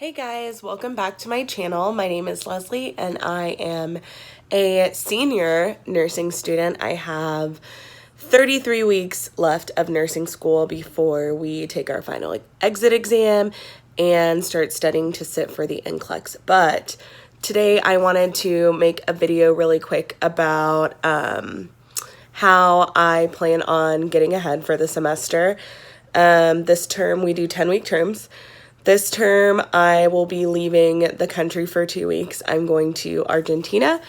Hey guys, welcome back to my channel. My name is Leslie and I am a senior nursing student. I have 33 weeks left of nursing school before we take our final exit exam and start studying to sit for the NCLEX. But today I wanted to make a video really quick about how I plan on getting ahead for the semester. This term we do 10-week terms. This term, I will be leaving the country for 2 weeks. I'm going to Argentina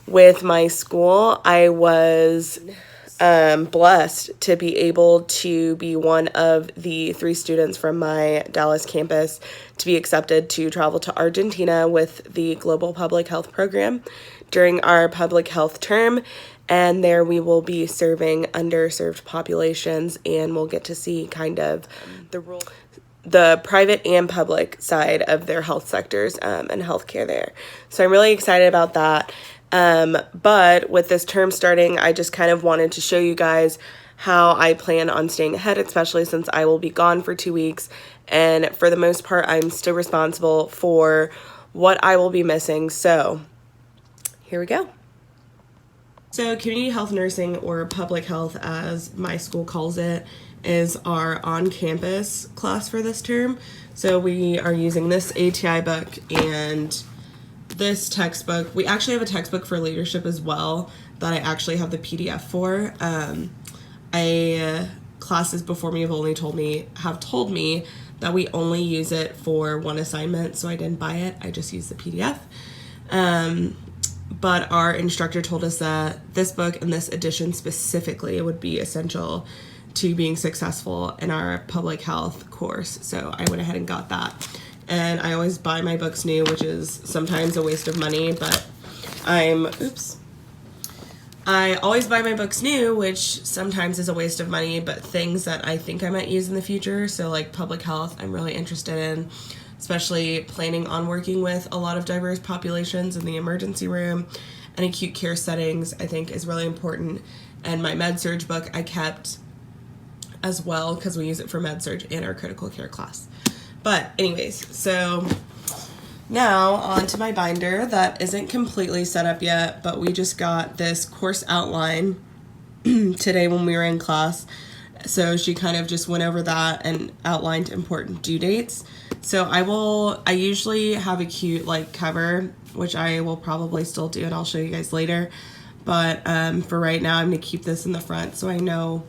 with my school. I was blessed to be able to be one of the 3 students from my Dallas campus to be accepted to travel to Argentina with the Global Public Health Program during our public health term. And there we will be serving underserved populations, and we'll get to see kind of the private and public side of their health sectors and healthcare there. So I'm really excited about that. But with this term starting, I just kind of wanted to show you guys how I plan on staying ahead, especially since I will be gone for 2 weeks. And for the most part, I'm still responsible for what I will be missing. So here we go. So community health nursing, or public health as my school calls it, is our on-campus class for this term. So we are using this ATI book and this textbook. We actually have a textbook for leadership as well that I actually have the PDF for. Classes before me have told me that we only use it for one assignment, so I didn't buy it. I just used the PDF. But our instructor told us that this book and this edition specifically would be essential to being successful in our public health course. So I went ahead and got that. And I always buy my books new, which is sometimes a waste of money, but I always buy my books new, which sometimes is a waste of money, but things that I think I might use in the future. So like public health, I'm really interested in, especially planning on working with a lot of diverse populations in the emergency room and acute care settings, I think is really important. And my med-surg book I kept as well because we use it for med-surg in our critical care class. But anyways, so now on to my binder that isn't completely set up yet, but we just got this course outline today when we were in class. So she kind of just went over that and outlined important due dates. So I usually have a cute cover, which I will probably still do, and I'll show you guys later. But for right now, I'm gonna keep this in the front so I know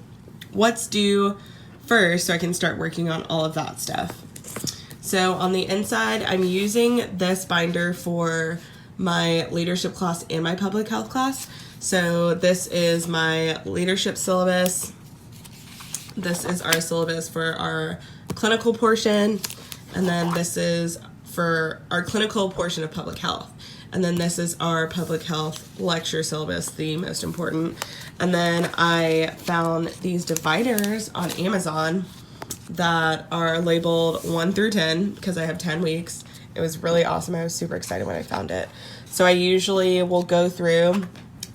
what's due first, so I can start working on all of that stuff. So on the inside, I'm using this binder for my leadership class and my public health class. So this is my leadership syllabus. This is our syllabus for our clinical portion. And then this is for our clinical portion of public health. And then this is our public health lecture syllabus, the most important. And then I found these dividers on Amazon that are labeled 1 through 10 because I have 10 weeks. It was really awesome. I was super excited when I found it. So I usually will go through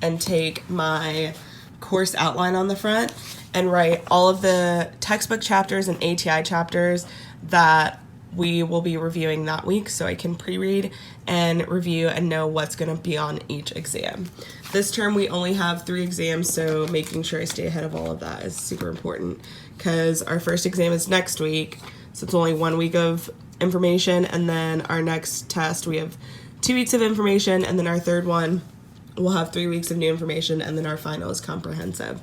and take my course outline on the front and write all of the textbook chapters and ATI chapters that we will be reviewing that week, so I can pre-read and review and know what's going to be on each exam. This term we only have 3 exams, so making sure I stay ahead of all of that is super important because our first exam is next week, so it's only 1 week of information, and then our next test we have 2 weeks of information, and then our third one we'll have 3 weeks of new information, and then our final is comprehensive.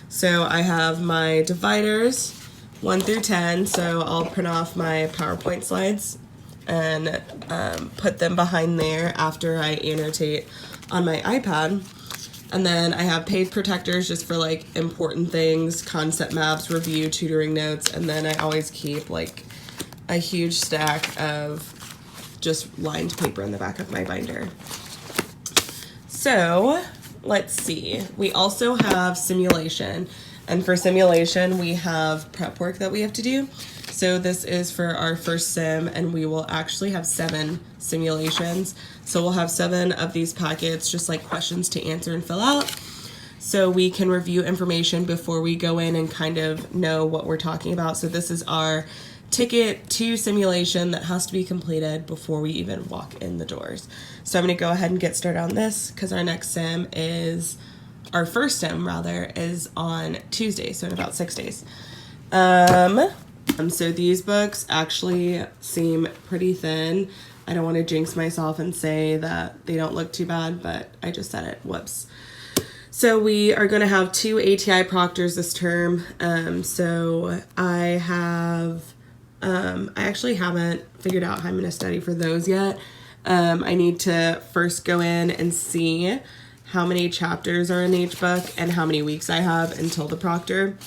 So I have my dividers 1 through 10, so I'll print off my PowerPoint slides and put them behind there after I annotate on my iPad. And then I have page protectors just for important things, concept maps, review, tutoring notes, and then I always keep a huge stack of just lined paper in the back of my binder. So let's see, we also have simulation. And for simulation, we have prep work that we have to do. So this is for our first sim, and we will actually have 7 simulations. So we'll have 7 of these packets, just questions to answer and fill out. So we can review information before we go in and kind of know what we're talking about. So this is our ticket to simulation that has to be completed before we even walk in the doors. So I'm going to go ahead and get started on this because our next sim is, our first sim rather, is on Tuesday, so in about 6 days. So these books actually seem pretty thin. I don't want to jinx myself and say that they don't look too bad, but I just said it. Whoops. So we are going to have 2 ATI proctors this term. So I actually haven't figured out how I'm going to study for those yet. I need to first go in and see how many chapters are in each book and how many weeks I have until the proctor.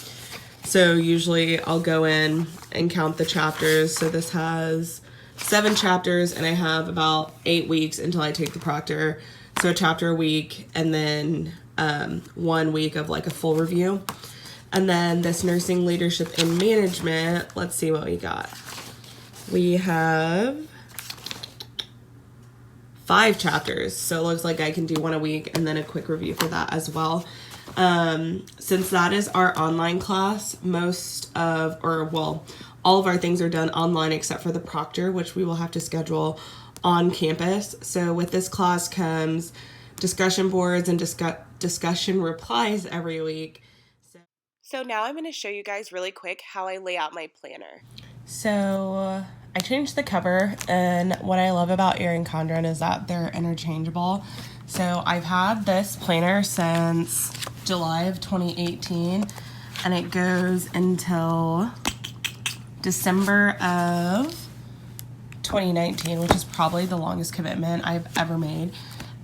So usually I'll go in and count the chapters. So this has 7 chapters and I have about 8 weeks until I take the proctor. So a chapter a week and then 1 week of like a full review. And then this nursing leadership and management, let's see what we got. We have 5 chapters. So it looks like I can do 1 a week and then a quick review for that as well. Since that is our online class, all of our things are done online except for the proctor, which we will have to schedule on campus. So with this class comes discussion boards and discussion replies every week. So now I'm going to show you guys really quick how I lay out my planner. So I changed the cover, and what I love about Erin Condren is that they're interchangeable. So I've had this planner since July of 2018, and it goes until December of 2019, which is probably the longest commitment I've ever made.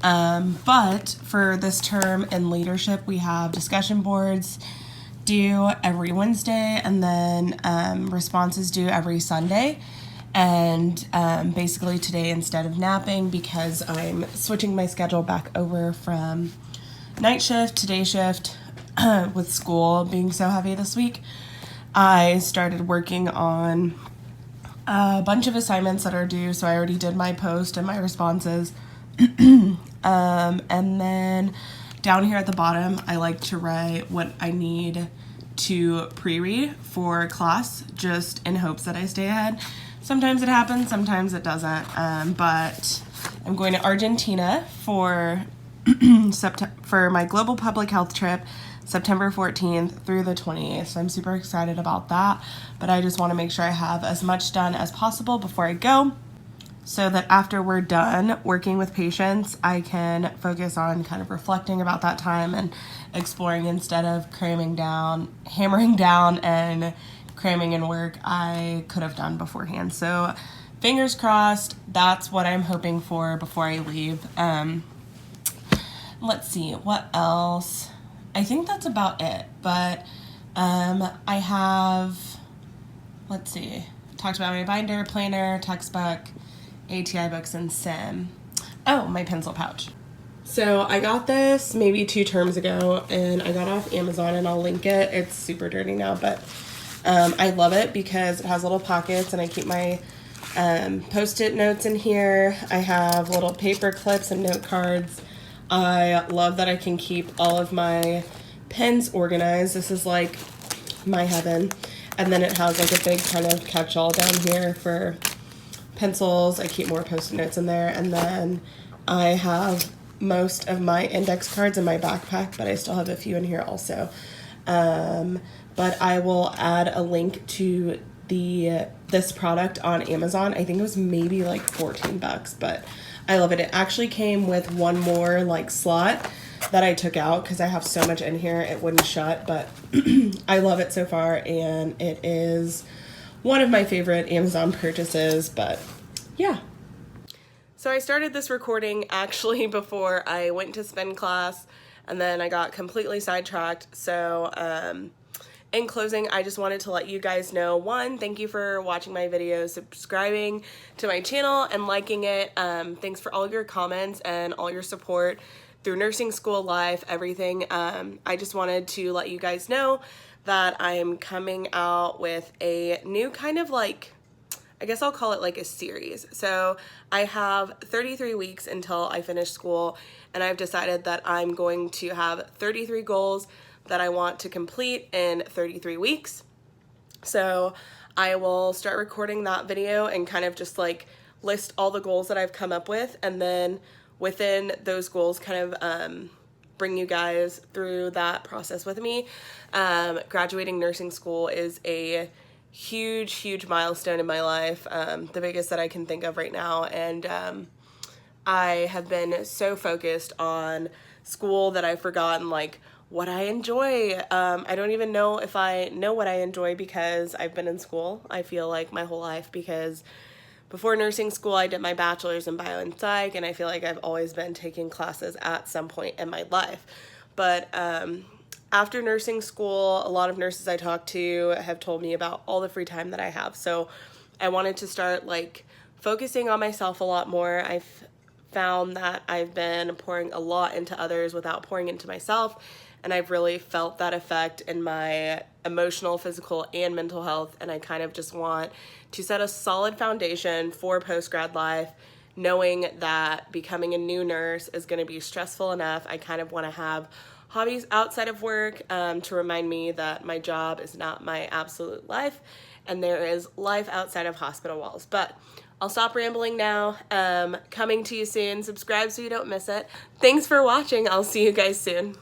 But for this term in leadership, we have discussion boards due every Wednesday, and then responses due every Sunday. And basically today, instead of napping, because I'm switching my schedule back over from night shift to day shift with school being so heavy this week, I started working on a bunch of assignments that are due. So I already did my post and my responses. And then down here at the bottom, I like to write what I need to pre-read for class, just in hopes that I stay ahead. Sometimes it happens, sometimes it doesn't. But I'm going to Argentina for for my global public health trip, September 14th through the 28th. So I'm super excited about that. But I just want to make sure I have as much done as possible before I go, so that after we're done working with patients, I can focus on kind of reflecting about that time and exploring instead of hammering down and cramming in work I could have done beforehand. So fingers crossed, that's what I'm hoping for before I leave. Let's see, what else? I think that's about it, but I have, let's see, talked about my binder, planner, textbook, ATI books, and sim. Oh, my pencil pouch. So I got this maybe 2 terms ago, and I got it off Amazon, and I'll link it. It's super dirty now, but I love it because it has little pockets, and I keep my Post-it notes in here. I have little paper clips and note cards. I love that I can keep all of my pens organized. This is like my heaven. And then it has like a big kind of catch-all down here for pencils. I keep more Post-it notes in there. And then I have most of my index cards in my backpack, but I still have a few in here also. But I will add a link to this product on Amazon. I think it was maybe like $14, but I love it. It actually came with one more like slot that I took out because I have so much in here it wouldn't shut, but I love it so far, and it is one of my favorite Amazon purchases. But yeah. So I started this recording actually before I went to spin class, and then I got completely sidetracked. So in closing, I just wanted to let you guys know, 1, thank you for watching my videos, subscribing to my channel, and liking it. Thanks for all of your comments and all your support through nursing school life, everything. I just wanted to let you guys know that I am coming out with a new kind of like, I guess I'll call it like a series. So I have 33 weeks until I finish school, and I've decided that I'm going to have 33 goals that I want to complete in 33 weeks. So I will start recording that video and kind of just like list all the goals that I've come up with, and then within those goals kind of bring you guys through that process with me. Graduating nursing school is a huge milestone in my life, the biggest that I can think of right now, and I have been so focused on school that I've forgotten like what I enjoy. I don't even know if I know what I enjoy because I've been in school, I feel like, my whole life, because before nursing school I did my bachelor's in bio and psych, and I feel like I've always been taking classes at some point in my life. But after nursing school, a lot of nurses I talked to have told me about all the free time that I have. So I wanted to start like focusing on myself a lot more. I've found that I've been pouring a lot into others without pouring into myself, and I've really felt that effect in my emotional, physical, and mental health, and I kind of just want to set a solid foundation for post-grad life, knowing that becoming a new nurse is going to be stressful enough. I kind of want to have hobbies outside of work to remind me that my job is not my absolute life, and there is life outside of hospital walls. But I'll stop rambling now. Coming to you soon. Subscribe so you don't miss it. Thanks for watching. I'll see you guys soon.